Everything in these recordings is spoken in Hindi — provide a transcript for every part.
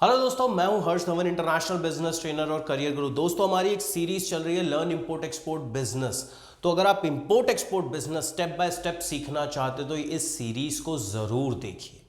हेलो दोस्तों, मैं हूं हर्ष धवन, इंटरनेशनल बिजनेस ट्रेनर और करियर गुरु। दोस्तों, हमारी एक सीरीज चल रही है लर्न इंपोर्ट एक्सपोर्ट बिजनेस। तो अगर आप import export business step by step सीखना चाहते तो इस सीरीज को जरूर देखिए।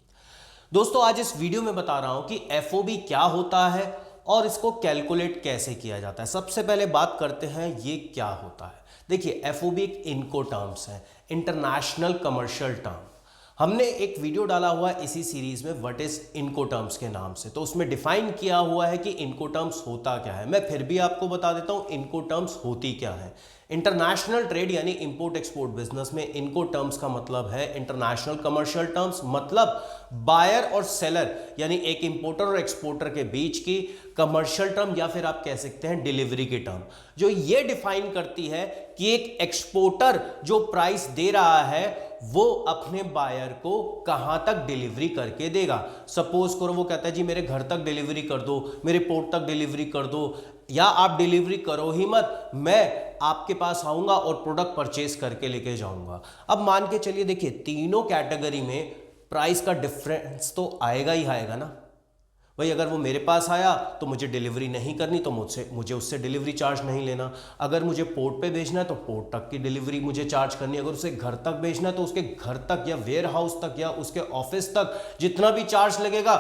दोस्तों, आज इस वीडियो में बता रहा हूं कि एफओबी क्या होता है और इसको कैलकुलेट कैसे किया जाता है। सबसे पहले बात करते हैं ये क्या होता है। देखिए, एफओबी एक इनको टर्म्स है, इंटरनेशनल कमर्शियल टर्म। हमने एक वीडियो डाला हुआ है इसी सीरीज में व्हाट इज इनको टर्म्स के नाम से, तो उसमें डिफाइन किया हुआ है कि इनको टर्म्स होता क्या है। मैं फिर भी आपको बता देता हूं इनको टर्म्स होती क्या है। इंटरनेशनल ट्रेड यानी इंपोर्ट एक्सपोर्ट बिजनेस में इनको टर्म्स का मतलब है इंटरनेशनल कमर्शियल टर्म्स, मतलब बायर और सेलर यानी एक इंपोर्टर और एक्सपोर्टर के बीच की कमर्शियल टर्म या फिर आप कह सकते हैं डिलीवरी की टर्म, जो ये डिफाइन करती है कि एक एक्सपोर्टर जो प्राइस दे रहा है वो अपने बायर को कहां तक डिलीवरी करके देगा। सपोज करो वो कहता है जी मेरे घर तक डिलीवरी कर दो, मेरे पोर्ट तक डिलीवरी कर दो, या आप डिलीवरी करो ही मत, मैं आपके पास आऊंगा और प्रोडक्ट परचेज करके लेके जाऊंगा। अब मान के चलिए, देखिए तीनों कैटेगरी में प्राइस का डिफरेंस तो आएगा ही आएगा ना भाई। अगर वो मेरे पास आया तो मुझे डिलीवरी नहीं करनी, तो मुझे उससे डिलीवरी चार्ज नहीं लेना। अगर मुझे पोर्ट पे भेजना है तो पोर्ट तक की डिलीवरी मुझे चार्ज करनी है। अगर उसे घर तक भेजना है तो उसके घर तक या वेयर हाउस तक या उसके ऑफिस तक जितना भी चार्ज लगेगा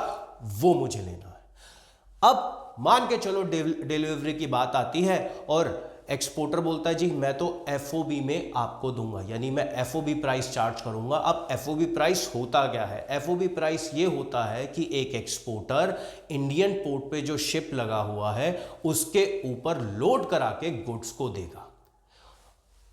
वो मुझे लेना है। अब मान के चलो डिलीवरी की बात आती है और एक्सपोर्टर बोलता है जी मैं तो एफओबी में आपको दूंगा, यानी मैं एफओबी प्राइस चार्ज करूंगा। अब एफओबी प्राइस होता क्या है? एफओबी प्राइस ये होता है कि एक एक्सपोर्टर इंडियन पोर्ट पे जो शिप लगा हुआ है उसके ऊपर लोड करा के गुड्स को देगा।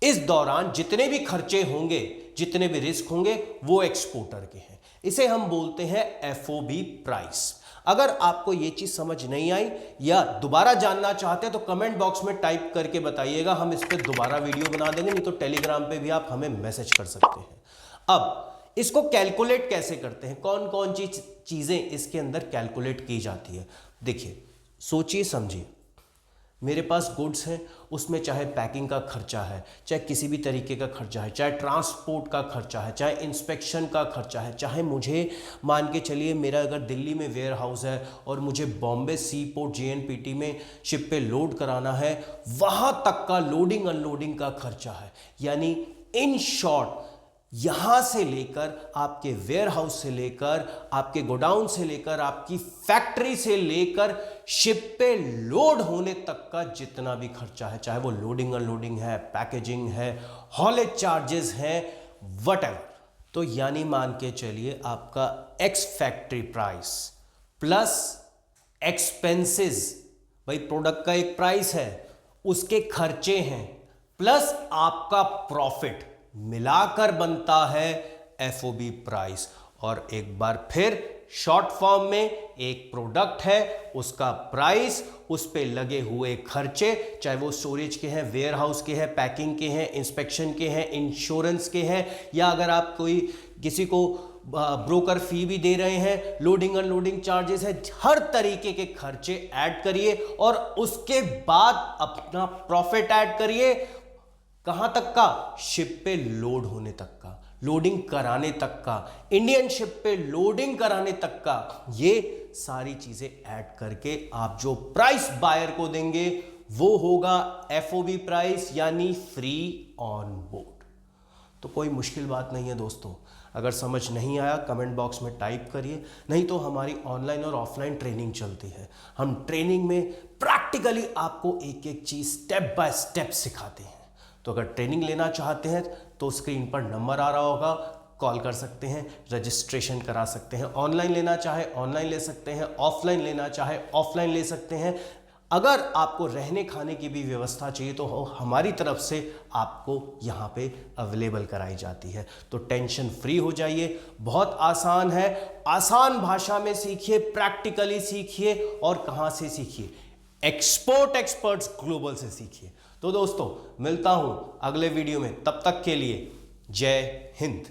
इस दौरान जितने भी खर्चे होंगे, जितने भी रिस्क होंगे, वो एक्सपोर्टर के हैं। इसे हम बोलते हैं एफओबी प्राइस। अगर आपको यह चीज समझ नहीं आई या दोबारा जानना चाहते हैं तो कमेंट बॉक्स में टाइप करके बताइएगा, हम इस पर दोबारा वीडियो बना देंगे, नहीं तो टेलीग्राम पे भी आप हमें मैसेज कर सकते हैं। अब इसको कैलकुलेट कैसे करते हैं, कौन कौन चीजें इसके अंदर कैलकुलेट की जाती है। देखिए, सोचिए समझिए, मेरे पास गुड्स हैं, उसमें चाहे पैकिंग का खर्चा है, चाहे किसी भी तरीके का खर्चा है, चाहे ट्रांसपोर्ट का खर्चा है, चाहे इंस्पेक्शन का खर्चा है, चाहे मुझे मान के चलिए मेरा अगर दिल्ली में वेयर हाउस है और मुझे बॉम्बे सी पोर्ट JNPT में शिप पे लोड कराना है, वहाँ तक का लोडिंग अनलोडिंग का खर्चा है। यानी इन शॉर्ट, यहां से लेकर आपके वेयर हाउस से लेकर आपके गोडाउन से लेकर आपकी फैक्ट्री से लेकर शिप पे लोड होने तक का जितना भी खर्चा है, चाहे वो लोडिंग अनलोडिंग है, पैकेजिंग है, हॉलेज चार्जेस हैं, व्हाटएवर, तो यानी मान के चलिए आपका ex factory price plus expenses, भाई प्रोडक्ट का एक प्राइस है, उसके खर्चे हैं, प्लस आपका प्रॉफिट मिलाकर बनता है एफओबी प्राइस। और एक बार फिर शॉर्ट फॉर्म में एक प्रोडक्ट है, उसका प्राइस, उस पे लगे हुए खर्चे, चाहे वो स्टोरेज के हैं, वेयर हाउस के हैं, पैकिंग के हैं, इंस्पेक्शन के हैं, इंश्योरेंस के हैं, या अगर आप किसी को ब्रोकर फी भी दे रहे हैं, लोडिंग अनलोडिंग चार्जेस है, हर तरीके के खर्चे ऐड करिए और उसके बाद अपना प्रॉफिट ऐड करिए। कहां तक का? शिप पे लोड होने तक का, लोडिंग कराने तक का, इंडियन शिप पे लोडिंग कराने तक का। ये सारी चीजें ऐड करके आप जो प्राइस बायर को देंगे वो होगा एफओबी प्राइस, यानी फ्री ऑन बोर्ड। तो कोई मुश्किल बात नहीं है दोस्तों। अगर समझ नहीं आया कमेंट बॉक्स में टाइप करिए, नहीं तो हमारी ऑनलाइन और ऑफलाइन ट्रेनिंग चलती है। हम ट्रेनिंग में प्रैक्टिकली आपको एक एक चीज स्टेप बाय स्टेप सिखाते हैं। तो अगर ट्रेनिंग लेना चाहते हैं तो स्क्रीन पर नंबर आ रहा होगा, कॉल कर सकते हैं, रजिस्ट्रेशन करा सकते हैं। ऑनलाइन लेना चाहे ऑनलाइन ले सकते हैं, ऑफलाइन लेना चाहे ऑफलाइन ले सकते हैं। अगर आपको रहने खाने की भी व्यवस्था चाहिए तो हमारी तरफ से आपको यहाँ पे अवेलेबल कराई जाती है। तो टेंशन फ्री हो जाइए, बहुत आसान है, आसान भाषा में सीखिए, प्रैक्टिकली सीखिए। और कहाँ से सीखिए? एक्सपोर्ट एक्सपर्ट्स ग्लोबल से सीखिए। तो दोस्तों, मिलता हूं अगले वीडियो में, तब तक के लिए जय हिंद।